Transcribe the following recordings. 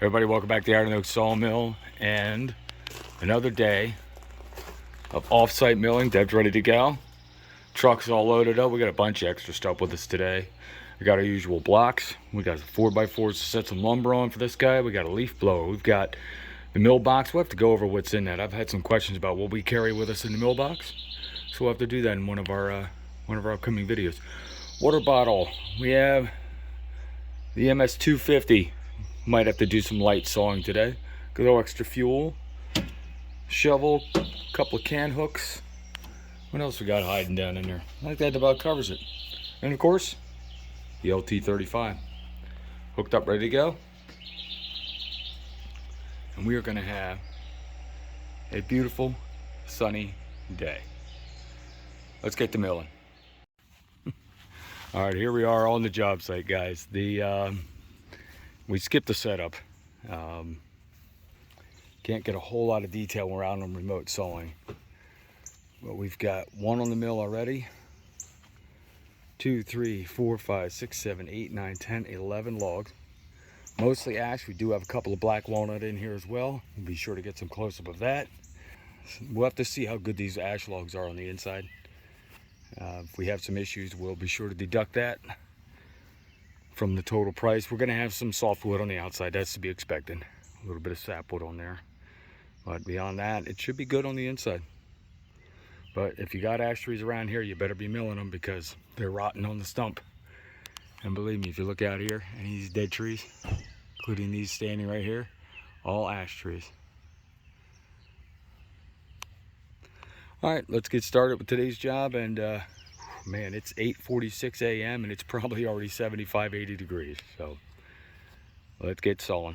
Everybody, welcome back to the Iron Oak Sawmill and another day of off-site milling. Deb's ready to go. Truck's all loaded up. We got a bunch of extra stuff with us today. We got our usual blocks. We got 4x4s to set some lumber on for this guy. We got a leaf blower. We've got the mill box. We'll have to go over what's in that. I've had some questions about what we carry with us in the mill box, so we'll have to do that in one of our upcoming videos. Water bottle. We have the MS 250. Might have to do some light sawing today. Good old extra fuel. Shovel. Couple of can hooks. What else we got hiding down in there? I think that about covers it. And of course, the LT35. Hooked up, ready to go. And we are going to have a beautiful, sunny day. Let's get to milling. All right, here we are on the job site, guys. We skipped the setup. Can't get a whole lot of detail when we're out on remote sawing. But we've got one on the mill already. 2, 3, 4, 5, 6, 7, 8, 9, 10, 11 logs. Mostly ash. We do have a couple of black walnut in here as well. We'll be sure to get some close-up of that. We'll have to see how good these ash logs are on the inside. If we have some issues, we'll be sure to deduct that from the total price. We're going to have some softwood on the outside. That's to be expected. A little bit of sapwood on there. But beyond that, it should be good on the inside. But if you got ash trees around here, you better be milling them because they're rotting on the stump. And believe me, if you look out here, any of these dead trees, including these standing right here, all ash trees. All right, let's get started with today's job. And man, it's 8:46 a.m. and it's probably already 75, 80 degrees. So let's get sawing.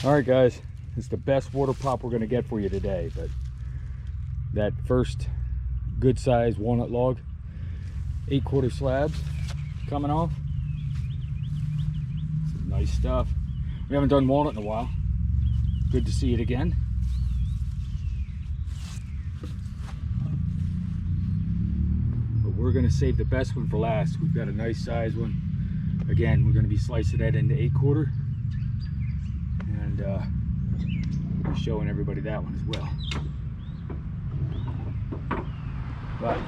All right, guys, it's the best water pop we're gonna get for you today, but that first good size walnut log, 8/4 slabs coming off. Some nice stuff. We haven't done walnut in a while. Good to see it again. But we're gonna save the best one for last. We've got a nice size one. Again, we're gonna be slicing that into 8/4. And we'll be showing everybody that one as well. But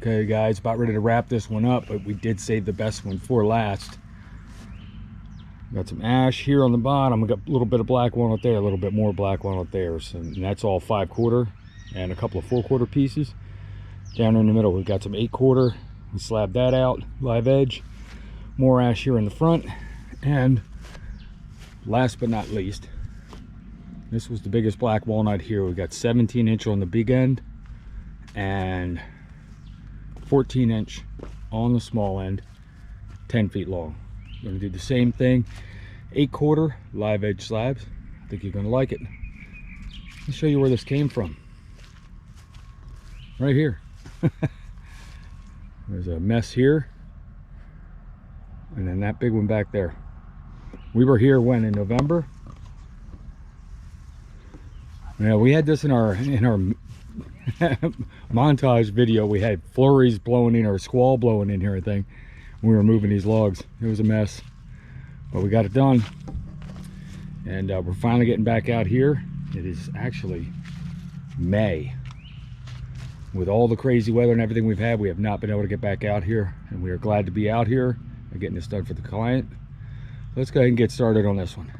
Okay guys, about ready to wrap this one up, but we did save the best one for last. Got some ash here on the bottom. We got a little bit of black walnut there, a little bit more black walnut there. So, and that's all 5/4 and a couple of 4/4 pieces. Down in the middle, we've got some 8/4. We slabbed that out, live edge. More ash here in the front. And last but not least, this was the biggest black walnut here. We got 17-inch on the big end and 14-inch on the small end, 10 feet long. We're gonna do the same thing, 8/4 live edge slabs. I think you're gonna like it. Let me show you where this came from. Right here. There's a mess here, and then that big one back there. We were here when, in November? Yeah, we had this in our montage video. We had flurries blowing in, or squall blowing in here, I think. We were moving these logs. It was a mess, but we got it done. And we're finally getting back out here. It is actually May. With all the crazy weather and everything we've had, we have not been able to get back out here, and we are glad to be out here and getting this done for the client. Let's go ahead and get started on this one.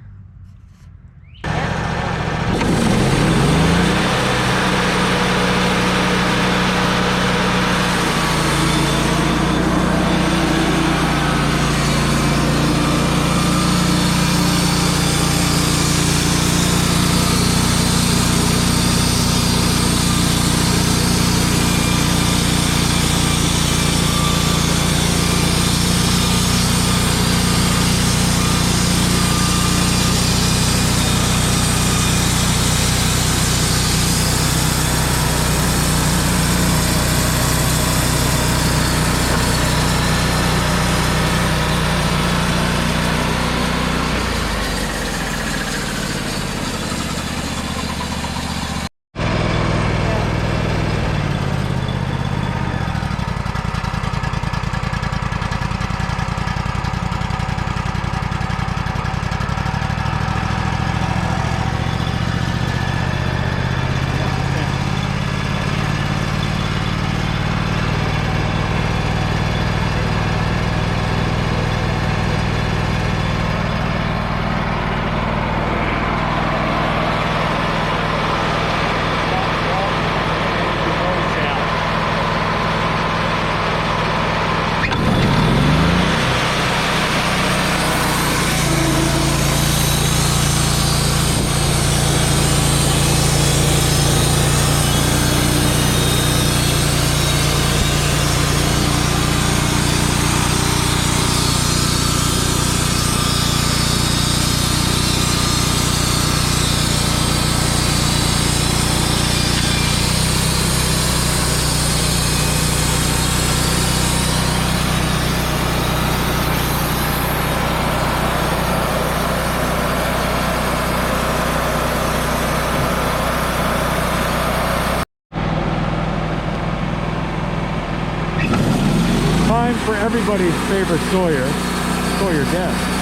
Time for everybody's favorite Sawyer, Sawyer Death.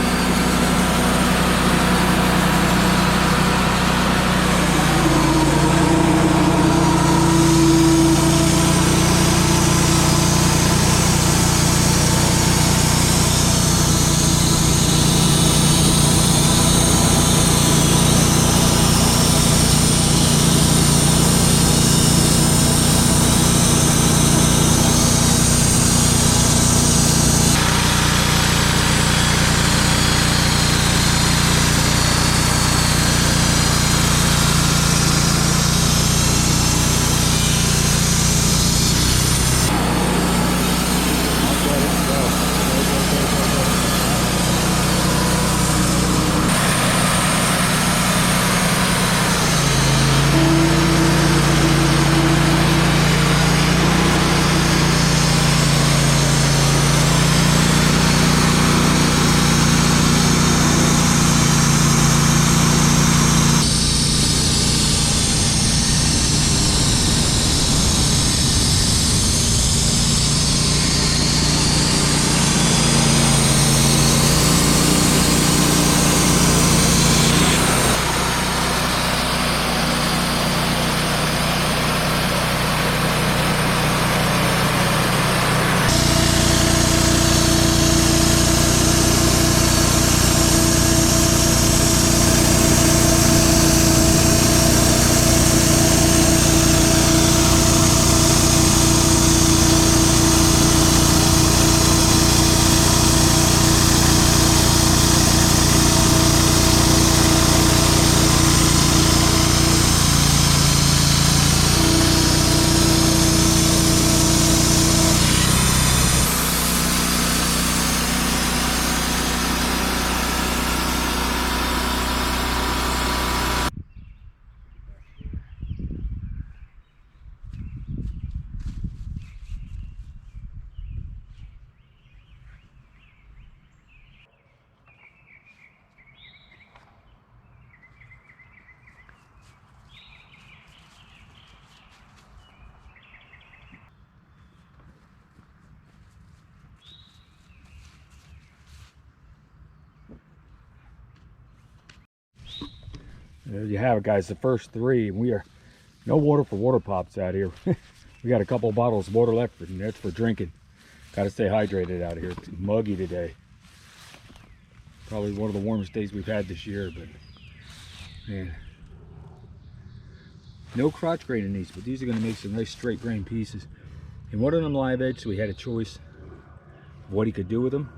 There you have it, guys. The first 3. We are no water for water pops out here. We got a couple of bottles of water left, and that's for drinking. Got to stay hydrated out here. It's muggy today. Probably one of the warmest days we've had this year, but man, no crotch grain in these, but these are going to make some nice straight grain pieces. And one of them live edge, so we had a choice of what he could do with them.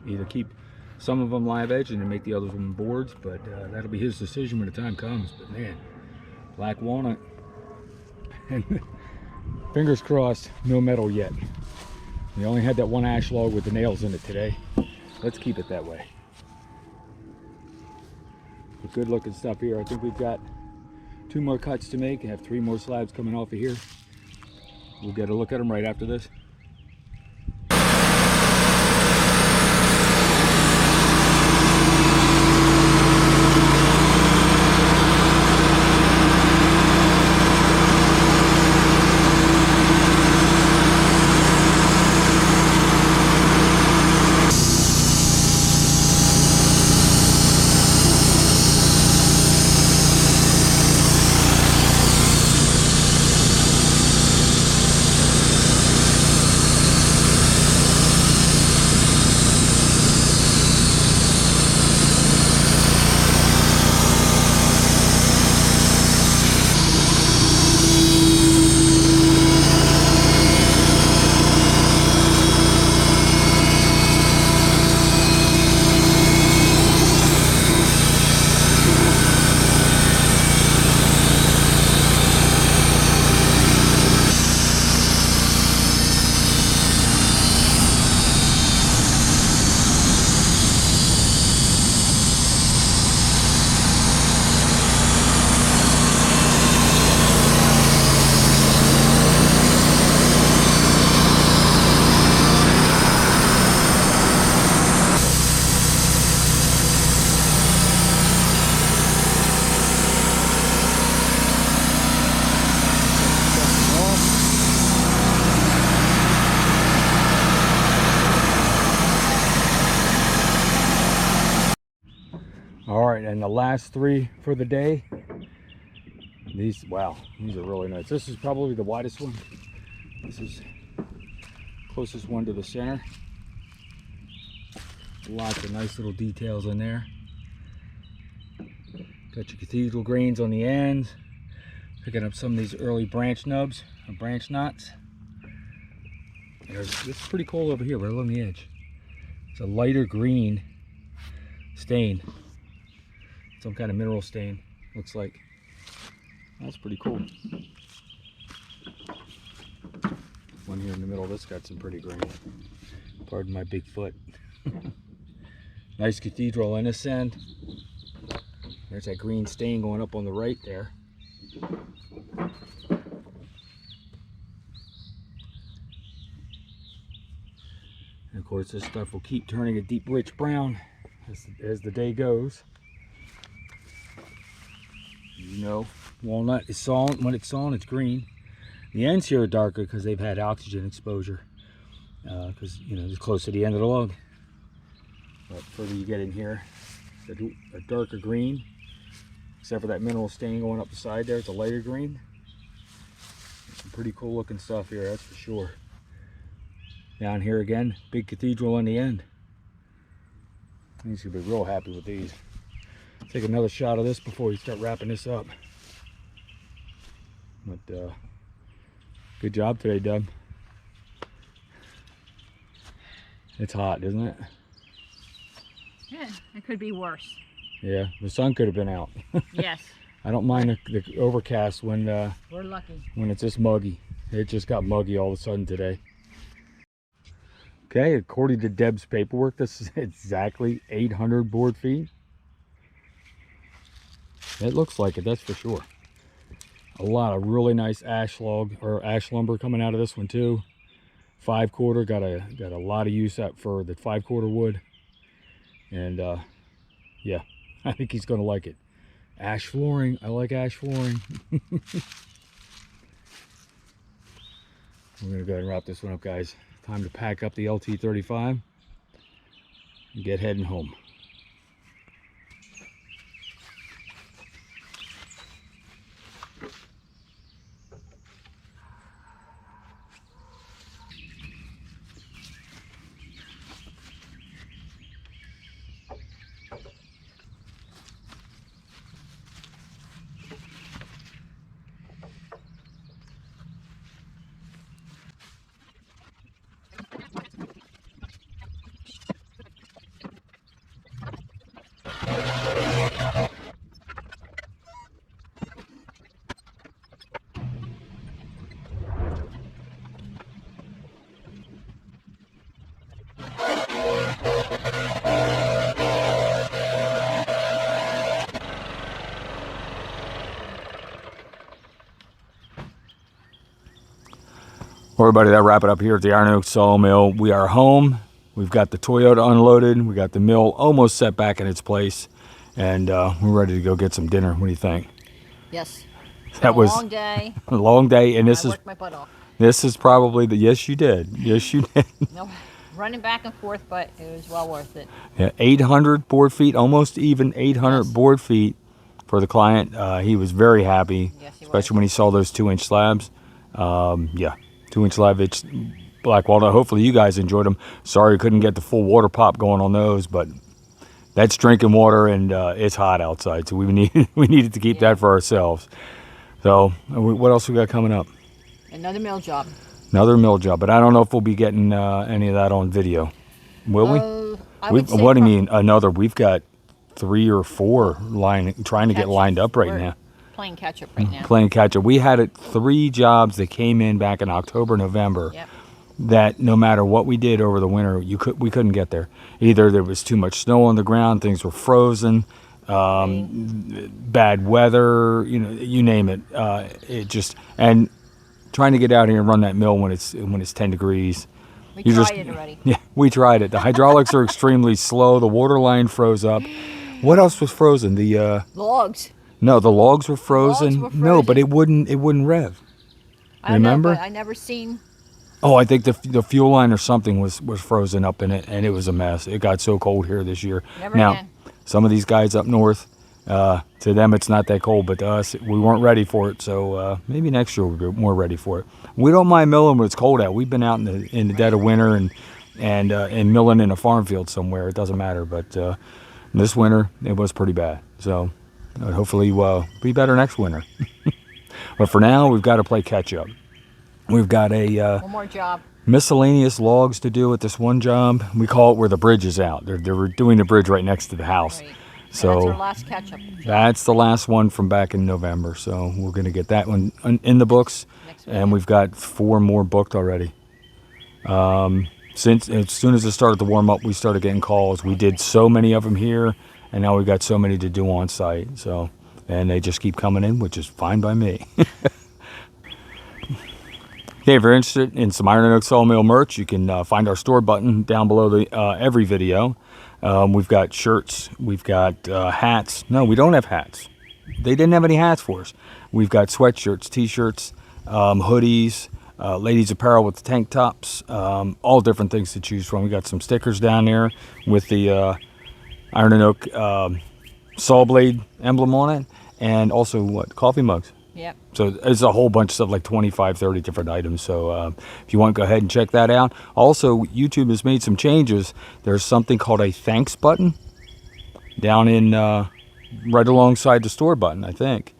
Either keep some of them live edge and then make the other one boards, but that'll be his decision when the time comes. But man, black walnut, and fingers crossed, no metal yet. We only had that one ash log with the nails in it today. Let's keep it that way. But good looking stuff here. I think we've got 2 more cuts to make. I have 3 more slabs coming off of here. We'll get a look at them right after this. All right, and the last 3 for the day. These, wow, these are really nice. This is probably the widest one. This is closest one to the center. Lots of nice little details in there. Got your cathedral grains on the ends. Picking up some of these early branch nubs or branch knots. It's pretty cool over here, right along the edge. It's a lighter green stain. Some kind of mineral stain, looks like. That's pretty cool. One here in the middle, this got some pretty grain. Pardon my big foot. Nice cathedral in this end. There's that green stain going up on the right there. And of course this stuff will keep turning a deep rich brown as the day goes. You know, walnut is sawn. When it's sawn, it's green. The ends here are darker because they've had oxygen exposure. Because you know, it's close to the end of the log. But further you get in here, a darker green, except for that mineral stain going up the side there. It's a lighter green. Some pretty cool looking stuff here, that's for sure. Down here again, big cathedral on the end. He's gonna be real happy with these. Take another shot of this before we start wrapping this up. But good job today, Dub. It's hot, isn't it? Yeah, it could be worse. Yeah, the sun could have been out. Yes. I don't mind the overcast when we're lucky. When it's this muggy. It just got muggy all of a sudden today. Okay, according to Deb's paperwork, this is exactly 800 board feet. It looks like it, that's for sure. A lot of really nice ash log or ash lumber coming out of this one too. 5/4 got a lot of use out for the 5/4 wood, and yeah, I think he's gonna like it. Ash flooring, I like ash flooring. We're gonna go ahead and wrap this one up, guys. Time to pack up the LT35 and get heading home. Well, everybody, that wrap it up here at the Iron Oak Sawmill. We are home. We've got the Toyota unloaded. We got the mill almost set back in its place, and we're ready to go get some dinner. What do you think? Yes. It's That been was a long day. a long day, and I worked my butt off. this is probably the yes you did. Yes you did. No, running back and forth, but it was well worth it. Yeah, 800 board feet, almost even 800 Yes. board feet for the client. He was very happy, Yes, he especially was. when he saw those 2-inch slabs. Yeah, 2-inch slab. It's Black Walnut. Hopefully you guys enjoyed them. Sorry we couldn't get the full water pop going on those, but that's drinking water, and it's hot outside, so we needed to keep that for ourselves. So what else we got coming up? Another mill job. Another mill job, but I don't know if we'll be getting any of that on video. Will we? I would say What do you mean another? We've got 3 or 4 trying to get lined up right now. Playing catch up right now. Playing catch up. We had 3 jobs that came in back in October, November. Yep. That no matter what we did over the winter, we couldn't get there. Either there was too much snow on the ground, things were frozen, bad weather, you name it. It just, and trying to get out here and run that mill when it's 10 degrees. We tried it already. Yeah, we tried it. The hydraulics are extremely slow. The water line froze up. What else was frozen? The Logs. no, the logs were frozen. Logs were No, but frozen. it wouldn't rev. I don't Remember? know, but I never seen. Oh, I think the fuel line or something was frozen up in it, and it was a mess. It got so cold here this year. Never now, again. some of these guys up north, to them it's not that cold, but to us, we weren't ready for it. So maybe next year we'll be more ready for it. We don't mind milling when it's cold out. We've been out in the dead of winter and milling in a farm field somewhere. It doesn't matter. But this winter it was pretty bad. So hopefully we'll be better next winter. But for now, we've got to play catch up. We've got One more job. miscellaneous logs to do at this one job. We call it where the bridge is out. They're doing the bridge right next to the house. Right. So And that's our last catch up. that's the last one from back in November. So we're going to get that one in the books. Next week. And we've got 4 more booked already. Since as soon as it started to warm up, we started getting calls. We did so many of them here, and now we've got so many to do on site. So, and they just keep coming in, which is fine by me. Okay, if you're interested in some Iron Oak Sawmill merch, you can find our store button down below the every video. We've got shirts, we've got hats. No, we don't have hats. They didn't have any hats for us. We've got sweatshirts, t-shirts, hoodies, ladies apparel with the tank tops, all different things to choose from. We got some stickers down there with the Iron and Oak saw blade emblem on it, and also coffee mugs. Yep. So it's a whole bunch of stuff, like 25, 30 different items. So if you want, go ahead and check that out. Also, YouTube has made some changes. There's something called a thanks button down in right alongside the store button, I think.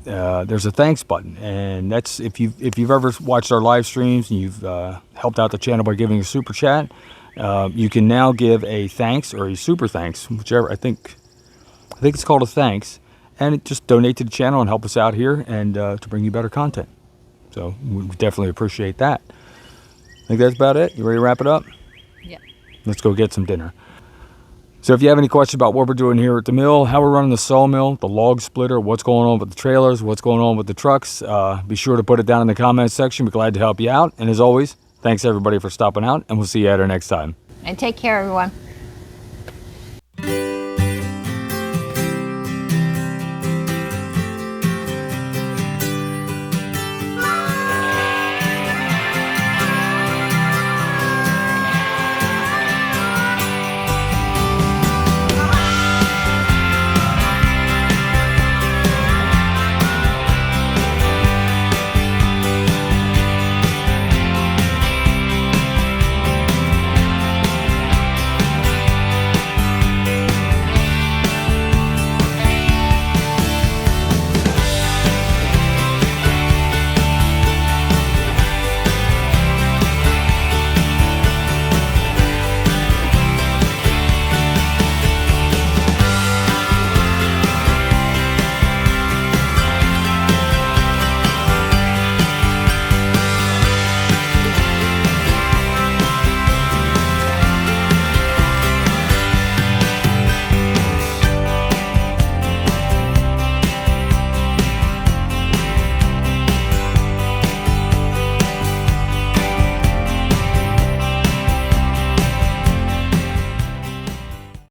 There's a thanks button, and that's if you've ever watched our live streams and you've helped out the channel by giving a super chat, you can now give a thanks or a super thanks, whichever. I think it's called a thanks, and just donate to the channel and help us out here and to bring you better content. So we definitely appreciate that. I think that's about it. You ready to wrap it up? Yeah. Let's go get some dinner. So if you have any questions about what we're doing here at the mill, how we're running the sawmill, the log splitter, what's going on with the trailers, what's going on with the trucks, be sure to put it down in the comments section. We're glad to help you out. And as always, thanks everybody for stopping out, and we'll see you at our next time. And take care, everyone.